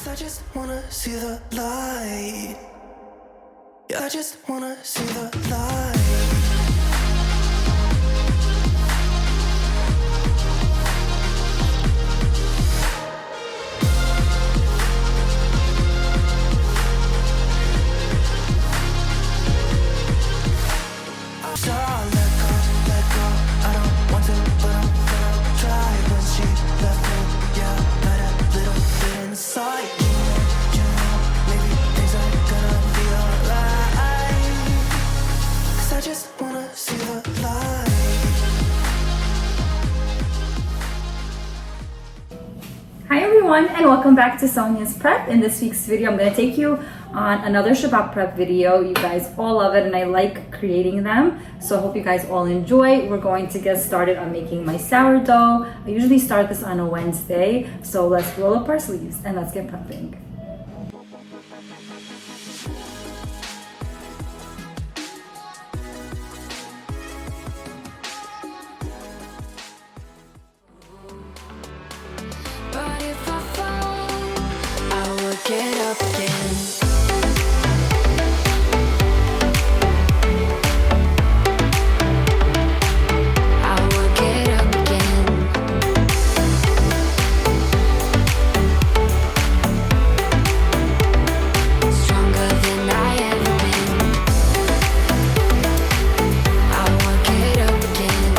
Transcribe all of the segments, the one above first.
'Cause I just wanna see the light. Yeah, I just wanna see the light. Hi everyone, and welcome back to Sonya's Prep. In this week's video, I'm going to take you on another Shabbat Prep video. You guys all love it and I like creating them, so I hope you guys all enjoy. We're going to get started on making my sourdough. I usually start this on a Wednesday, so let's roll up our sleeves and let's get prepping. Get up again. I will get up again. Stronger than I ever been. I will get up again.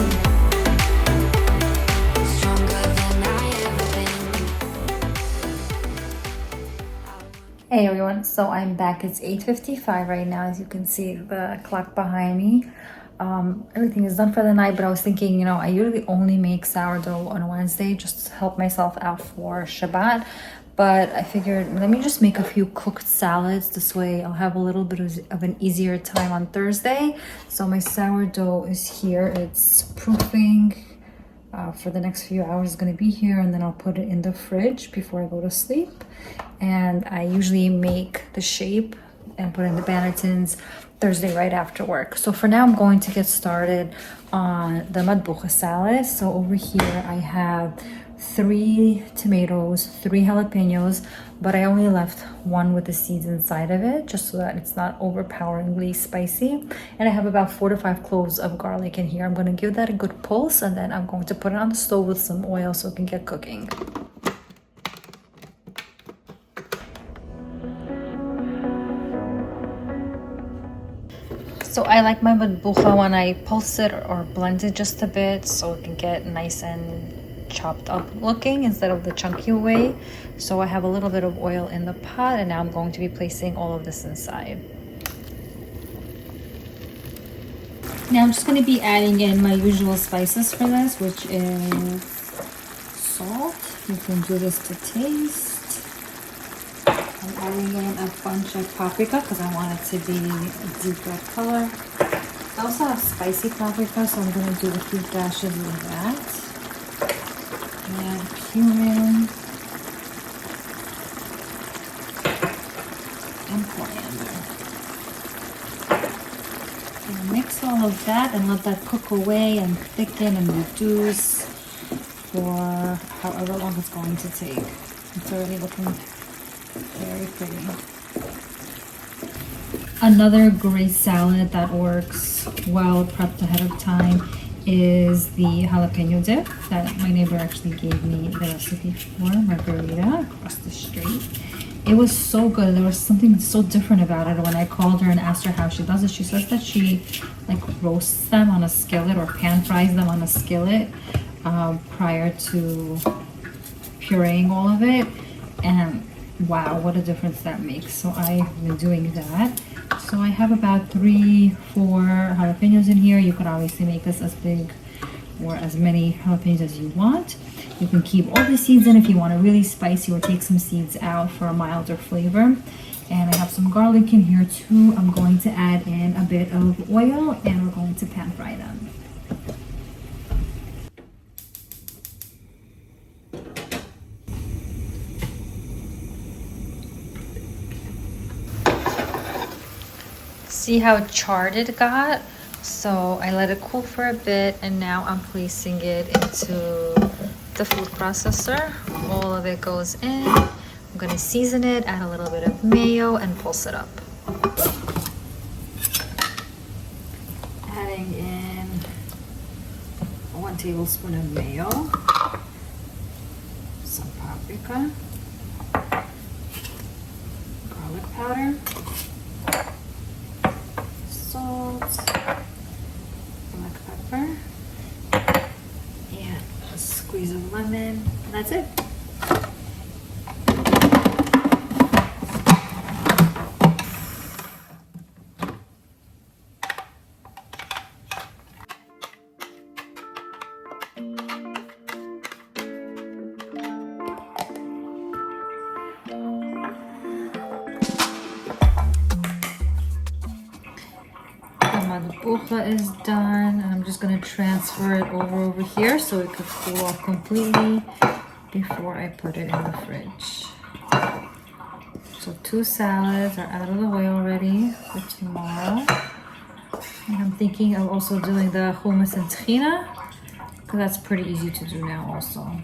Stronger than I ever been. Hey everyone, so I'm back. It's 8:55 right now. As you can see the clock behind me. Everything is done for the night, but I was thinking, I usually only make sourdough on a Wednesday just to help myself out for Shabbat. But I figured, let me just make a few cooked salads. This way I'll have a little bit of an easier time on Thursday. So my sourdough is here. It's proofing. For the next few hours is going to be here, and then I'll put it in the fridge before I go to sleep. And I usually make the shape and put it in the banner tins Thursday right after work. So for now I'm going to get started on the matbucha salad. So over here I have 3 tomatoes, 3 jalapenos, but I only left one with the seeds inside of it just so that it's not overpoweringly spicy. And I have about 4 to 5 cloves of garlic in here. I'm going to give that a good pulse, and then I'm going to put it on the stove with some oil so it can get cooking. So I like my matbucha when I pulse it or blend it just a bit so it can get nice and chopped up looking instead of the chunky way. So I have a little bit of oil in the pot, and now I'm going to be placing all of this inside. Now I'm just going to be adding in my usual spices for this, which is salt. You can do this to taste. I'm adding in a bunch of paprika because I want it to be a deep red color. I also have spicy paprika, so I'm going to do a few dashes of that. And cumin and coriander. And mix all of that and let that cook away and thicken and reduce for however long it's going to take. It's already looking very pretty. Another great salad that works well prepped ahead of time is the jalapeno dip that my neighbor actually gave me the recipe for, margarita, across the street. It was so good. There was something so different about it. When I called her and asked her how she does it, she says that she roasts them on a skillet or pan fries them on a skillet prior to pureeing all of it. And wow, what a difference that makes. So I've been doing that. So I have about 3-4 jalapenos in here. You could obviously make this as big or as many jalapenos as you want. You can keep all the seeds in if you want it really spicy, or take some seeds out for a milder flavor. And I have some garlic in here too. I'm going to add in a bit of oil, and we're going to pan fry them. See how charred it got? So I let it cool for a bit, and now I'm placing it into the food processor. All of it goes in. I'm gonna season it, add a little bit of mayo, and pulse it up. Adding in 1 tablespoon of mayo, some paprika, garlic powder, salt, black pepper, and a squeeze of lemon. And that's it. Matbucha is done, and I'm just going to transfer it over here so it could cool off completely before I put it in the fridge. So 2 salads are out of the way already for tomorrow. And I'm thinking of also doing the hummus and tahini, because that's pretty easy to do now also.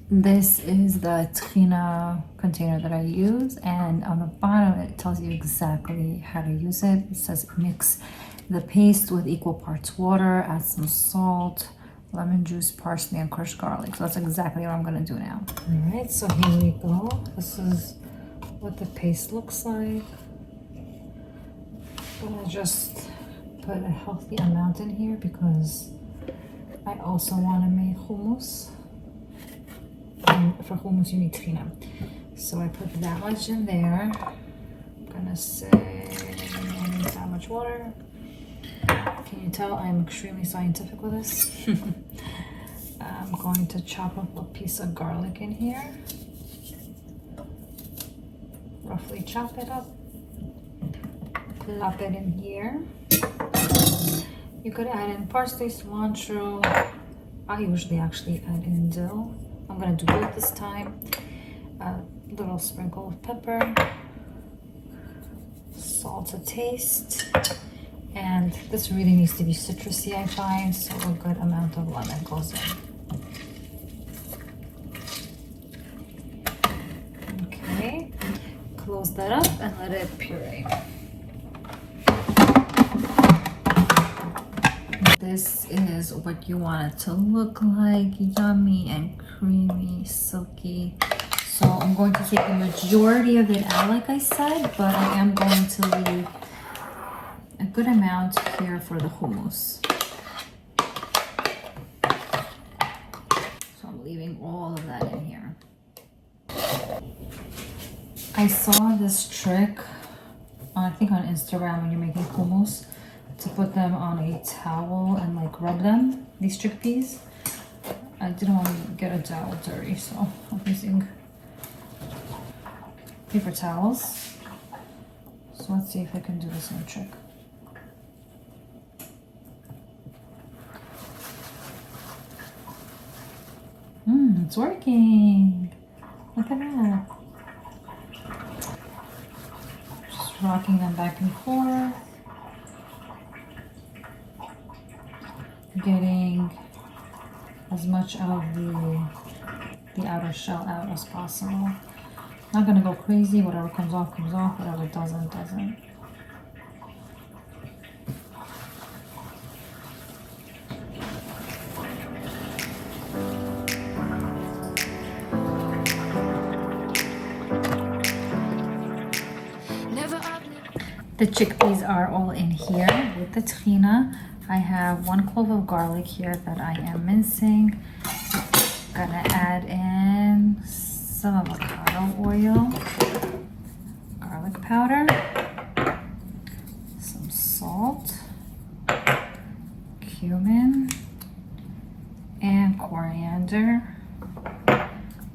This is the tahini container that I use, and on the bottom it tells you exactly how to use it. It says mix the paste with equal parts water, add some salt, lemon juice, parsley, and crushed garlic. So that's exactly what I'm gonna do now. All right, so here we go. This is what the paste looks like. I'm gonna just put a healthy amount in here because I also want to make hummus. And for hummus you need tahini. So I put that much in there. I'm gonna say I need that much water. Can you tell I'm extremely scientific with this? I'm going to chop up a piece of garlic in here. Roughly chop it up. Plop it in here. You could add in parsley, cilantro. I usually actually add in dill. I'm gonna do both this time. A little sprinkle of pepper, salt to taste, and this really needs to be citrusy, I find, so a good amount of lemon goes in. Okay, close that up and let it puree. This is what you want it to look like, yummy and creamy, silky. So I'm going to take the majority of it out, like I said, but I am going to leave a good amount here for the hummus. So I'm leaving all of that in here. I saw this trick, I think on Instagram, when you're making hummus, to put them on a towel and like rub them, these chickpeas. I didn't want to get a towel dirty, so I'm using paper towels. So let's see if I can do the same trick. It's working. Look at that. Just rocking them back and forth. Getting as much of the outer shell out as possible. Not gonna go crazy. Whatever comes off, whatever doesn't, doesn't. The chickpeas are all in here with the tahini. I have 1 clove of garlic here that I am mincing. Gonna add in some avocado oil, garlic powder, some salt, cumin, and coriander.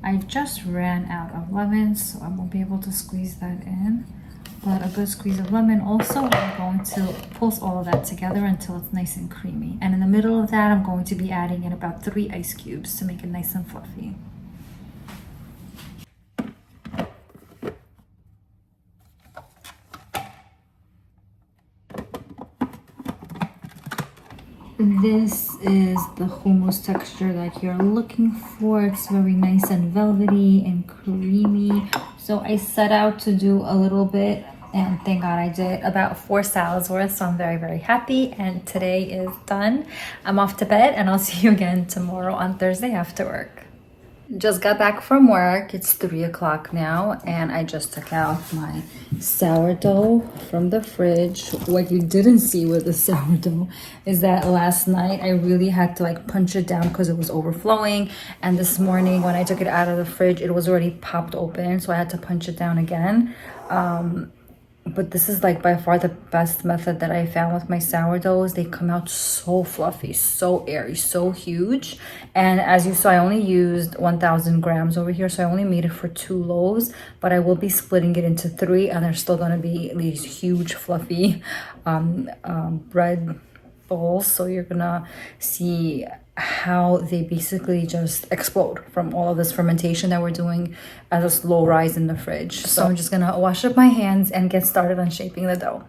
I just ran out of lemon, so I won't be able to squeeze that in. But a good squeeze of lemon. Also, I'm going to pulse all of that together until it's nice and creamy. And in the middle of that, I'm going to be adding in about 3 ice cubes to make it nice and fluffy. This is the hummus texture that you're looking for. It's very nice and velvety and creamy. So I set out to do a little bit, and thank God I did about 4 salads worth. So I'm very, very happy. And today is done. I'm off to bed, and I'll see you again tomorrow on Thursday after work. Just got back from work. It's 3 o'clock now, and I just took out my sourdough from the fridge. What you didn't see with the sourdough is that last night I really had to like punch it down because it was overflowing, and this morning when I took it out of the fridge it was already popped open, so I had to punch it down again. But this is like by far the best method that I found with my sourdoughs. They come out so fluffy, so airy, so huge. And as you saw, I only used 1,000 grams over here, so I only made it for 2 loaves, but I will be splitting it into 3, and they're still gonna be these huge fluffy bread balls. So you're gonna see how they basically just explode from all of this fermentation that we're doing as a slow rise in the fridge. So I'm just gonna wash up my hands and get started on shaping the dough.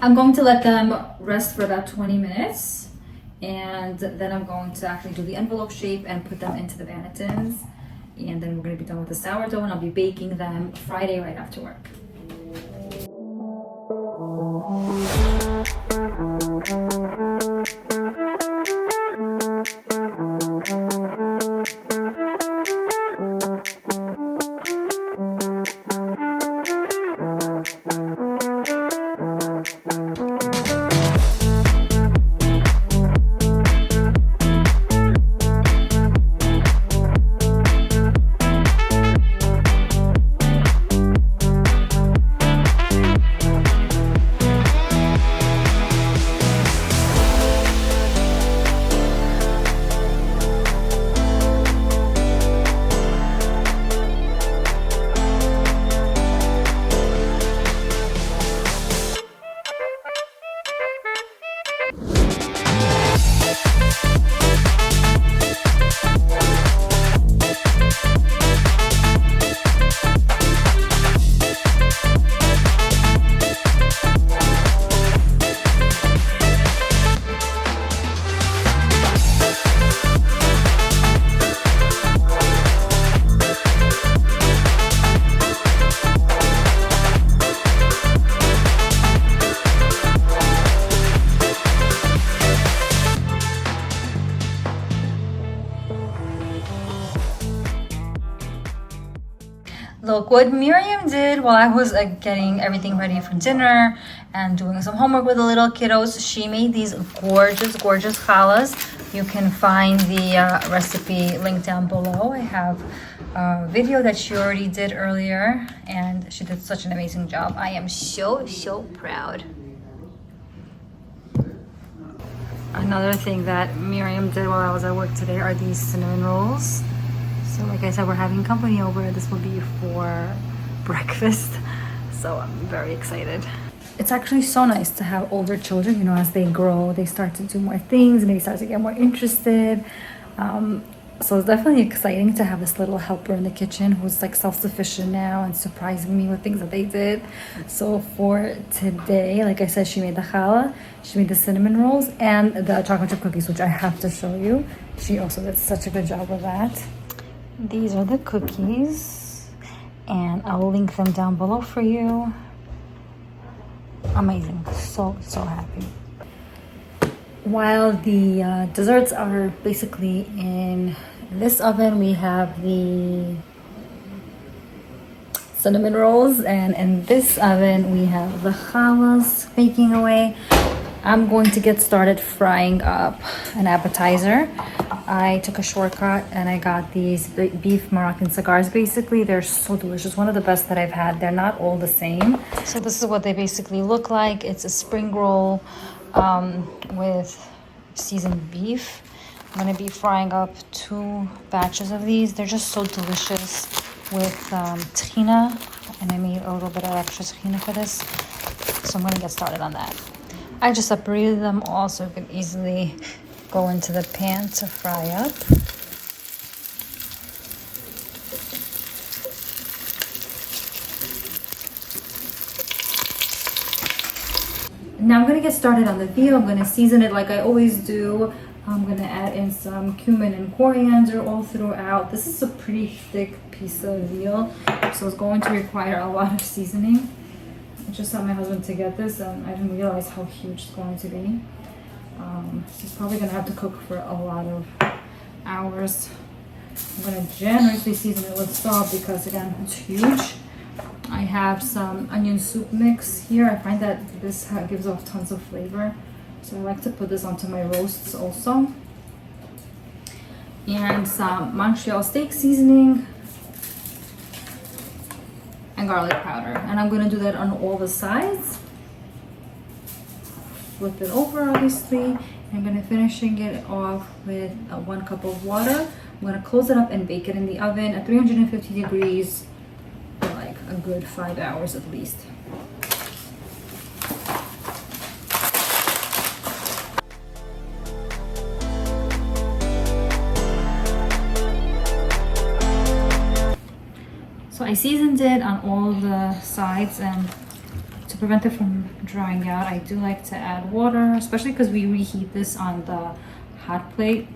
I'm going to let them rest for about 20 minutes, and then I'm going to actually do the envelope shape and put them into the bannetons, and then we're going to be done with the sourdough, and I'll be baking them Friday right after work. Look what Miriam did while I was getting everything ready for dinner and doing some homework with the little kiddos. She made these gorgeous, gorgeous challahs. You can find the recipe link down below. I have a video that she already did earlier, and she did such an amazing job. I am so, so proud. Another thing that Miriam did while I was at work today are these cinnamon rolls. So like I said, we're having company over. This will be for breakfast. So I'm very excited. It's actually so nice to have older children, you know, as they grow, they start to do more things and they start to get more interested. So it's definitely exciting to have this little helper in the kitchen who's like self-sufficient now and surprising me with things that they did. So for today, like I said, she made the challah, she made the cinnamon rolls, and the chocolate chip cookies, which I have to show you. She also did such a good job with that. These are the cookies, and I'll link them down below for you. Amazing, so happy. While the desserts are basically in this oven, we have the cinnamon rolls, and in this oven we have the challahs baking away. I'm going to get started frying up an appetizer. I took a shortcut and I got these beef Moroccan cigars. Basically, they're so delicious. One of the best that I've had. They're not all the same. So this is what they basically look like. It's a spring roll with seasoned beef. I'm going to be frying up 2 batches of these. They're just so delicious with tahini. And I made a little bit of extra tahini for this. So I'm going to get started on that. I just separated them all so it can easily go into the pan to fry up. Now I'm gonna get started on the veal. I'm gonna season it like I always do. I'm gonna add in some cumin and coriander all throughout. This is a pretty thick piece of veal, so it's going to require a lot of seasoning. I just saw my husband to get this and I didn't realize how huge it's going to be. He's probably gonna have to cook for a lot of hours. I'm gonna generously season it with salt because again, it's huge. I have some onion soup mix here. I find that this gives off tons of flavor. So I like to put this onto my roasts also. And some Montreal steak seasoning and garlic powder. And I'm gonna do that on all the sides. Flip it over obviously. I'm gonna finishing it off with 1 cup of water. I'm gonna close it up and bake it in the oven at 350 degrees for like a good 5 hours at least. So I seasoned it on all the sides, and to prevent it from drying out, I do like to add water, especially because we reheat this on the hot plate.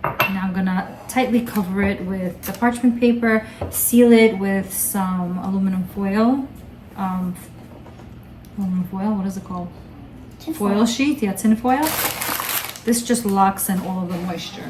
Now I'm gonna tightly cover it with the parchment paper, seal it with some aluminum foil. Aluminum foil, what is it called? Foil sheet, yeah, tin foil. This just locks in all of the moisture.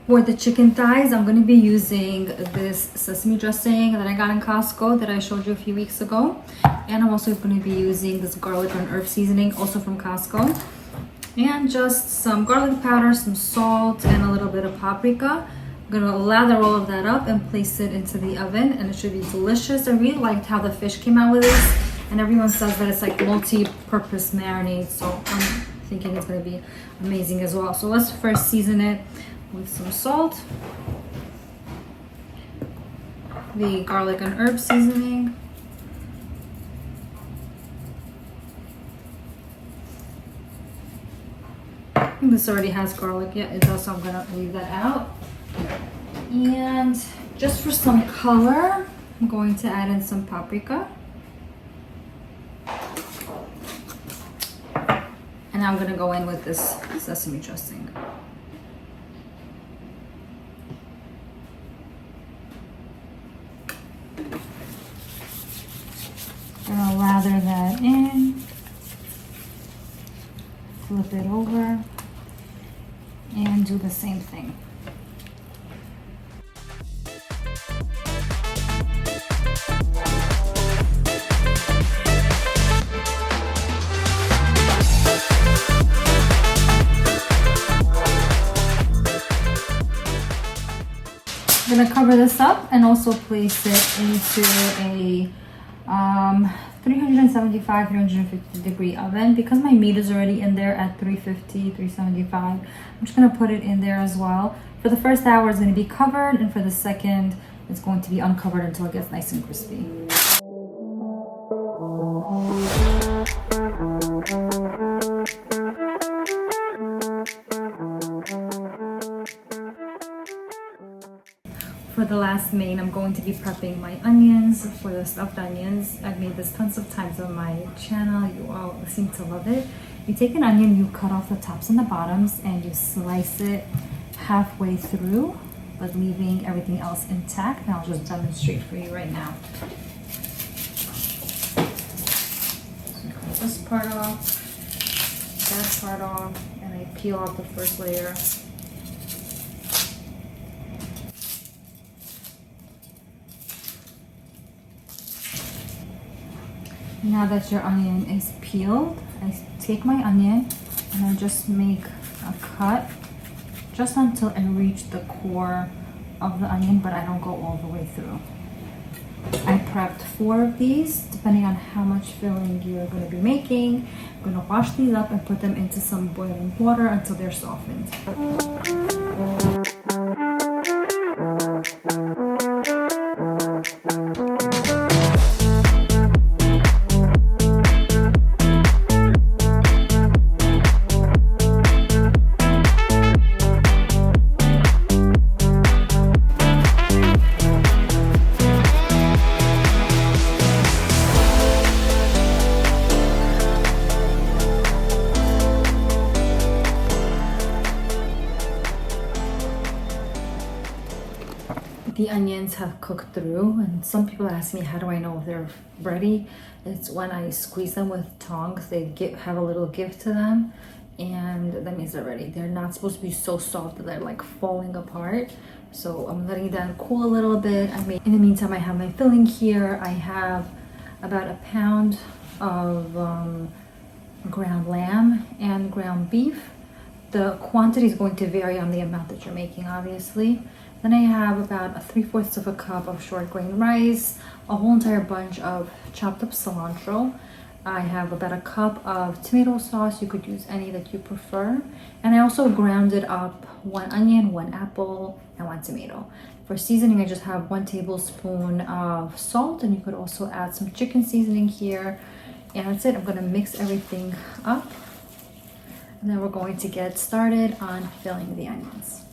For the chicken thighs, I'm going to be using this sesame dressing that I got in Costco that I showed you a few weeks ago. And I'm also going to be using this garlic and herb seasoning, also from Costco. And just some garlic powder, some salt, and a little bit of paprika. I'm going to lather all of that up and place it into the oven, and it should be delicious. I really liked how the fish came out with this, and everyone says that it's like multi-purpose marinade, so I'm thinking it's going to be amazing as well. So let's first season it with some salt, the garlic and herb seasoning, I think this already has garlic. Yeah, it does, so I'm gonna leave that out. And just for some color, I'm going to add in some paprika. And I'm gonna go in with this sesame dressing. Gonna lather that in, flip it over, and do the same thing. I'm gonna cover this up and also place it into a 375, 350 degree oven. Because my meat is already in there at 350, 375, I'm just gonna put it in there as well. For the first hour, it's gonna be covered, and for the second, it's going to be uncovered until it gets nice and crispy. For the last main, I'm going to be prepping my onions for the stuffed onions. I've made this tons of times on my channel. You all seem to love it. You take an onion, you cut off the tops and the bottoms, and you slice it halfway through, but leaving everything else intact. And I'll just demonstrate for you right now. So cut this part off, that part off, and I peel off the first layer. Now that your onion is peeled, I take my onion and I just make a cut just until I reach the core of the onion, but I don't go all the way through. I prepped 4 of these, depending on how much filling you're going to be making. I'm going to wash these up and put them into some boiling water until they're softened. The onions have cooked through, and some people ask me, how do I know if they're ready? It's when I squeeze them with tongs, they have a little give to them, and that means they're ready. They're not supposed to be so soft that they're like falling apart. So I'm letting them cool a little bit. In the meantime, I have my filling here. I have about a pound of ground lamb and ground beef. The quantity is going to vary on the amount that you're making, obviously. Then I have about 3/4 of a cup of short grain rice, a whole entire bunch of chopped up cilantro. I have about a cup of tomato sauce. You could use any that you prefer. And I also grounded up 1 onion, 1 apple, and 1 tomato. For seasoning, I just have 1 tablespoon of salt, and you could also add some chicken seasoning here. And that's it. I'm going to mix everything up. And then we're going to get started on filling the onions.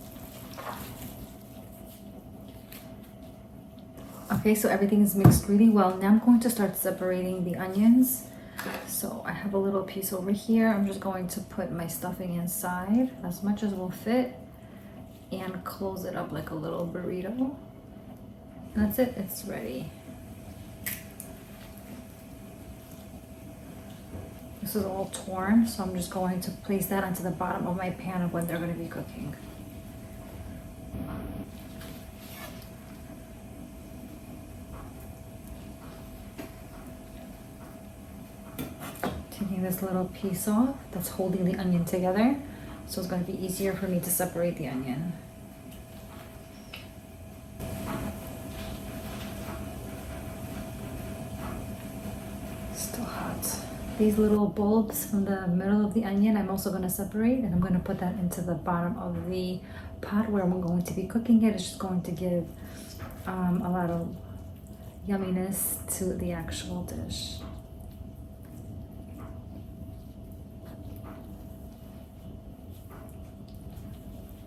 Okay, so everything is mixed really well. Now I'm going to start separating the onions. So I have a little piece over here. I'm just going to put my stuffing inside as much as will fit and close it up like a little burrito. And that's it, it's ready. This is all torn, so I'm just going to place that onto the bottom of my pan of when they're going to be cooking. Taking this little piece off that's holding the onion together, so it's going to be easier for me to separate the onion. Still hot. These little bulbs from the middle of the onion I'm also going to separate, and I'm going to put that into the bottom of the pot where I'm going to be cooking it. It's just going to give a lot of yumminess to the actual dish.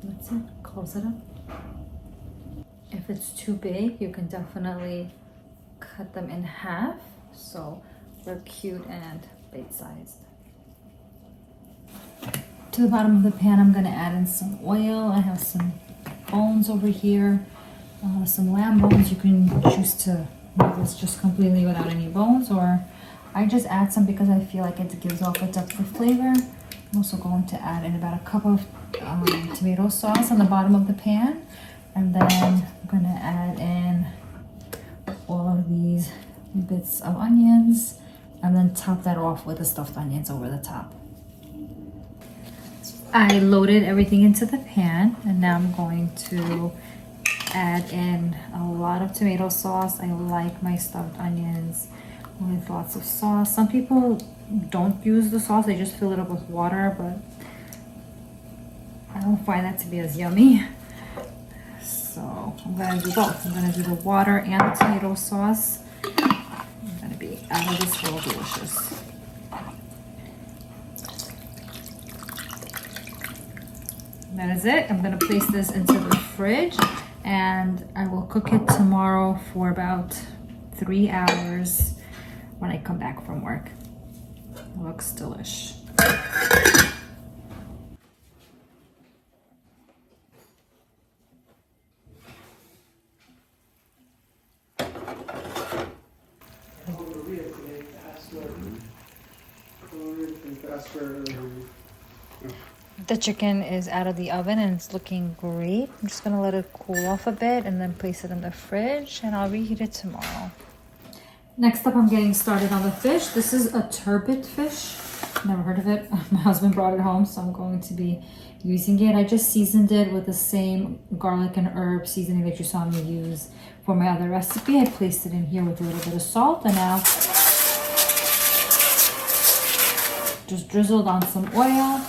That's it, close it up. If it's too big, you can definitely cut them in half so they're cute and bite-sized. To the bottom of the pan, I'm gonna add in some oil. I have some bones over here, some lamb bones. You can choose to make this just completely without any bones, or I just add some because I feel like it gives off a depth of flavor. I'm also going to add in about a cup of tomato sauce on the bottom of the pan, and then I'm going to add in all of these bits of onions, and then top that off with the stuffed onions over the top. I loaded everything into the pan, and now I'm going to add in a lot of tomato sauce. I like my stuffed onions with lots of sauce. Some people don't use the sauce, they just fill it up with water, but I don't find that to be as yummy. So I'm gonna do both. I'm gonna do the water and the tomato sauce. It's gonna be out of this world delicious. That is it. I'm gonna place this into the fridge, and I will cook it tomorrow for about 3 hours when I come back from work. It looks delish. The chicken is out of the oven and it's looking great. I'm just gonna let it cool off a bit and then place it in the fridge, and I'll reheat it tomorrow. Next up, I'm getting started on the fish. This is a turbot fish. Never heard of it. My husband brought it home, so I'm going to be using it. I just seasoned it with the same garlic and herb seasoning that you saw me use for my other recipe. I placed it in here with a little bit of salt, and now just drizzled on some oil.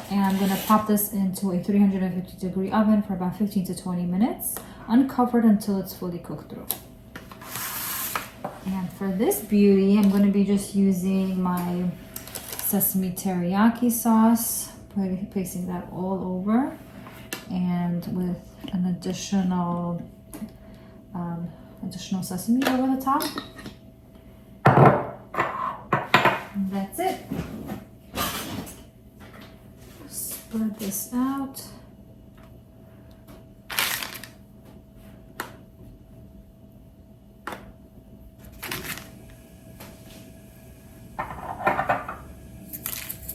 And I'm gonna pop this into a 350-degree oven for about 15 to 20 minutes, uncovered until it's fully cooked through. And for this beauty, I'm gonna be just using my sesame teriyaki sauce, placing that all over, and with an additional sesame over the top. And that's it. Spread this out.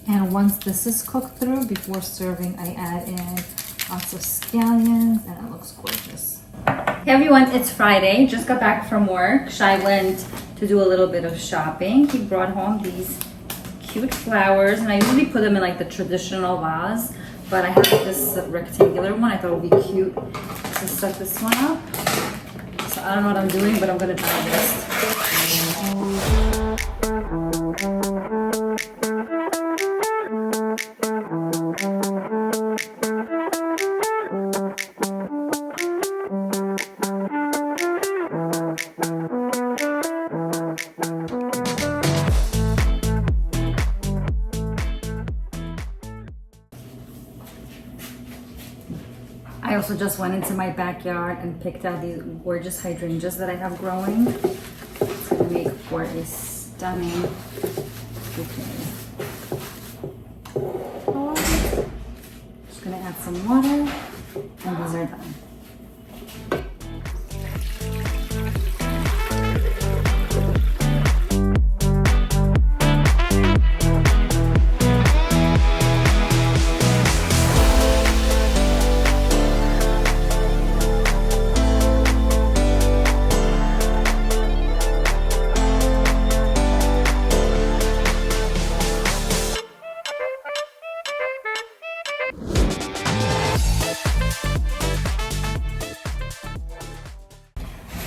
And once this is cooked through, before serving, I add in lots of scallions, and it looks gorgeous. Hey everyone, it's Friday. Just got back from work. Shai went to do a little bit of shopping. He brought home these cute flowers, and I usually put them in like the traditional vase, but I have this rectangular one. I thought it would be cute to set this one up. So I don't know what I'm doing, but I'm gonna try this. I also just went into my backyard and picked out these gorgeous hydrangeas that I have growing. It's gonna make for a stunning bouquet. Just gonna add some water, and these are done.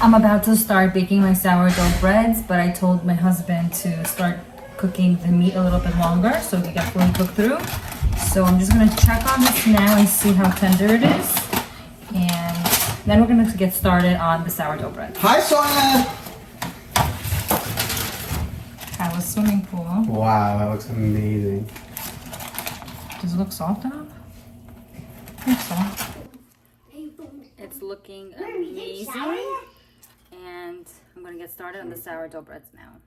I'm about to start baking my sourdough breads, but I told my husband to start cooking the meat a little bit longer so we get fully cooked through. So I'm just gonna check on this now and see how tender it is. And then we're gonna get started on the sourdough bread. Hi, Sonya! Have a swimming pool. Wow, that looks amazing. Does it look soft enough? I think so. It's looking amazing. And I'm gonna get started on the sourdough breads now.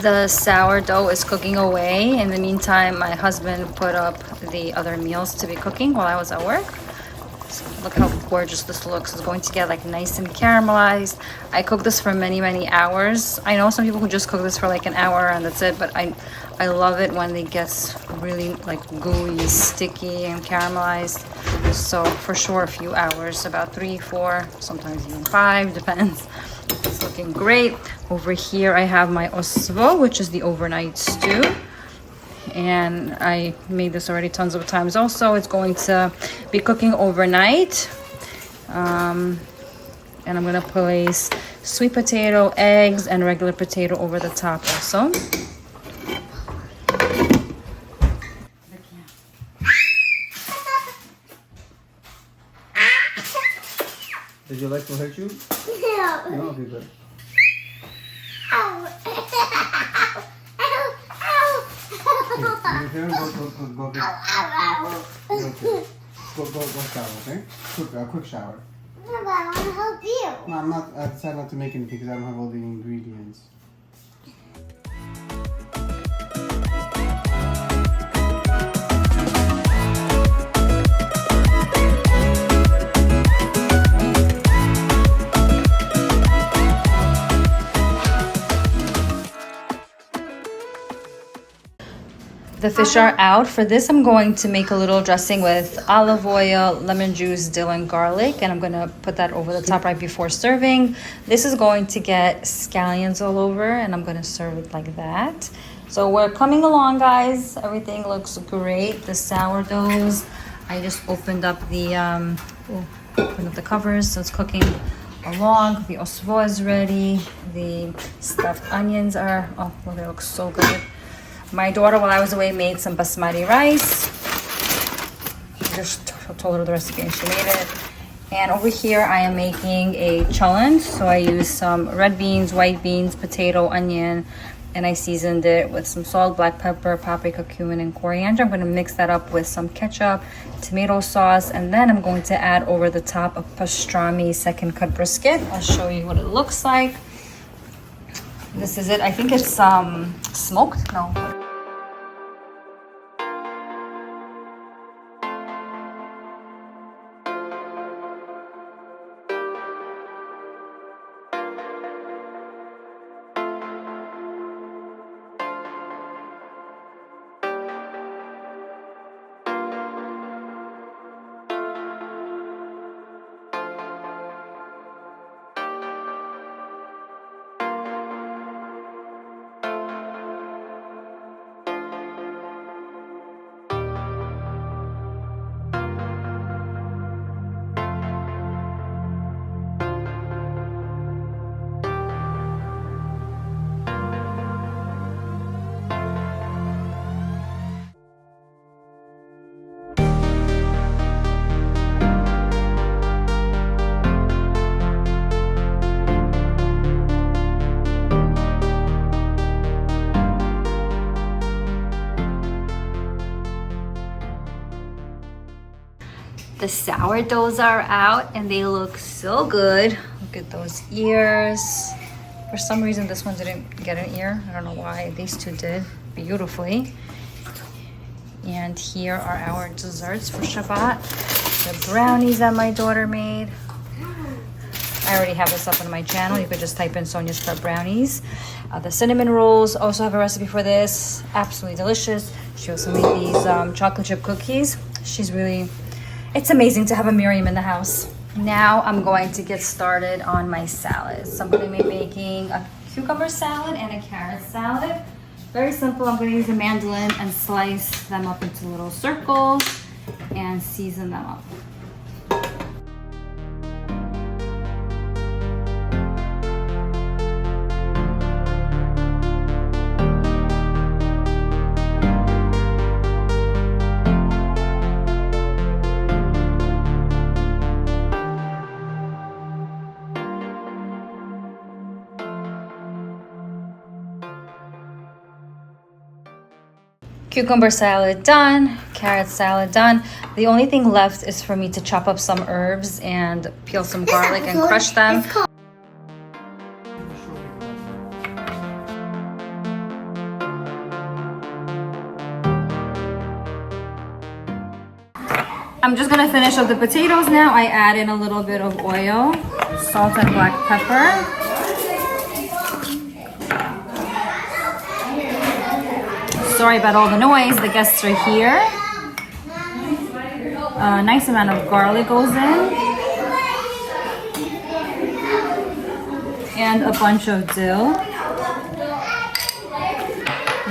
The sourdough is cooking away. In the meantime, my husband put up the other meals to be cooking while I was at work. So look how gorgeous this looks. It's going to get like nice and caramelized. I cook this for many hours. I know some people who just cook this for like an hour and that's it, but I love it when it gets really like gooey, sticky, and caramelized. So for sure a few hours, about 3, 4, sometimes even 5, depends. It's looking great. Over here I have my osvo, which is the overnight stew. And I made this already tons of times also. It's going to be cooking overnight. And I'm gonna place sweet potato, eggs, and regular potato over the top also. Did your legs will hurt you? No. No, okay, good. Ow. Ow. Ow. Ow. Go shower, okay? Quick shower. No, but I want to help you. No, I'm not. I decided not to make anything because I don't have all the ingredients. The fish are out. For this, I'm going to make a little dressing with olive oil, lemon juice, dill, and garlic. And I'm going to put that over the top right before serving. This is going to get scallions all over, and I'm going to serve it like that. So we're coming along, guys. Everything looks great. The sourdoughs, I just opened up the covers, so it's cooking along. The osvo is ready. The stuffed onions are, oh, well, they look so good. My daughter, while I was away, made some basmati rice. I just told her the recipe and she made it. And over here, I am making a challenge. So I used some red beans, white beans, potato, onion, and I seasoned it with some salt, black pepper, paprika, cumin, and coriander. I'm going to mix that up with some ketchup, tomato sauce, and then I'm going to add over the top a pastrami second cut brisket. I'll show you what it looks like. This is it. I think it's smoked. No. The sourdoughs are out and they look so good. Look at those ears. For some reason this one didn't get an ear. I don't know why. These two did beautifully. And here are our desserts for Shabbat. The brownies that my daughter made. I already have this up on my channel. You could just type in Sonya's Prep Brownies. The cinnamon rolls, also have a recipe for this. Absolutely delicious. She also made these chocolate chip cookies. It's amazing to have a Miriam in the house. Now I'm going to get started on my salads. So I'm going to be making a cucumber salad and a carrot salad. Very simple. I'm going to use a mandolin and slice them up into little circles and season them up. Cucumber salad done, carrot salad done. The only thing left is for me to chop up some herbs and peel some garlic and crush them. I'm just gonna finish up the potatoes now. I add in a little bit of oil, salt and black pepper. Sorry about all the noise, the guests are here. A nice amount of garlic goes in. And a bunch of dill.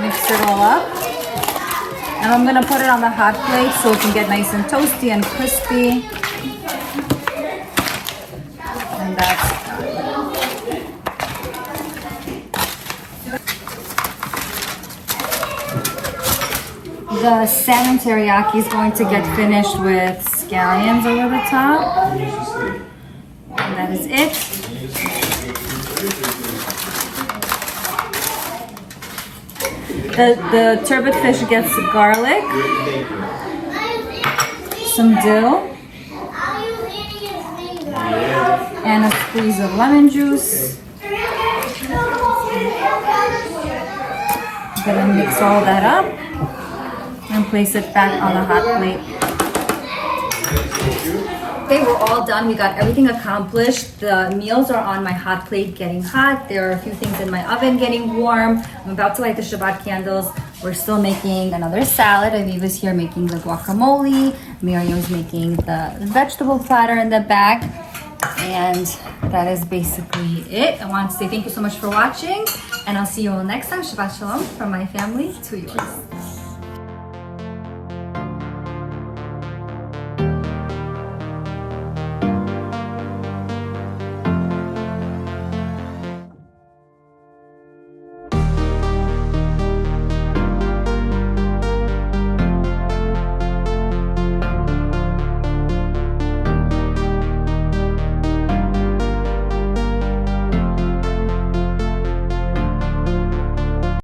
Mix it all up. And I'm gonna put it on the hot plate so it can get nice and toasty and crispy. The salmon teriyaki is going to get finished with scallions over the top. And that is it. The turbot fish gets garlic, some dill, and a squeeze of lemon juice. I'm gonna mix all that up and place it back on the hot plate. Okay, we're all done. We got everything accomplished. The meals are on my hot plate getting hot. There are a few things in my oven getting warm. I'm about to light the Shabbat candles. We're still making another salad. Aviva's here making the guacamole. Miriam's making the vegetable platter in the back. And that is basically it. I want to say thank you so much for watching. And I'll see you all next time. Shabbat Shalom from my family to yours.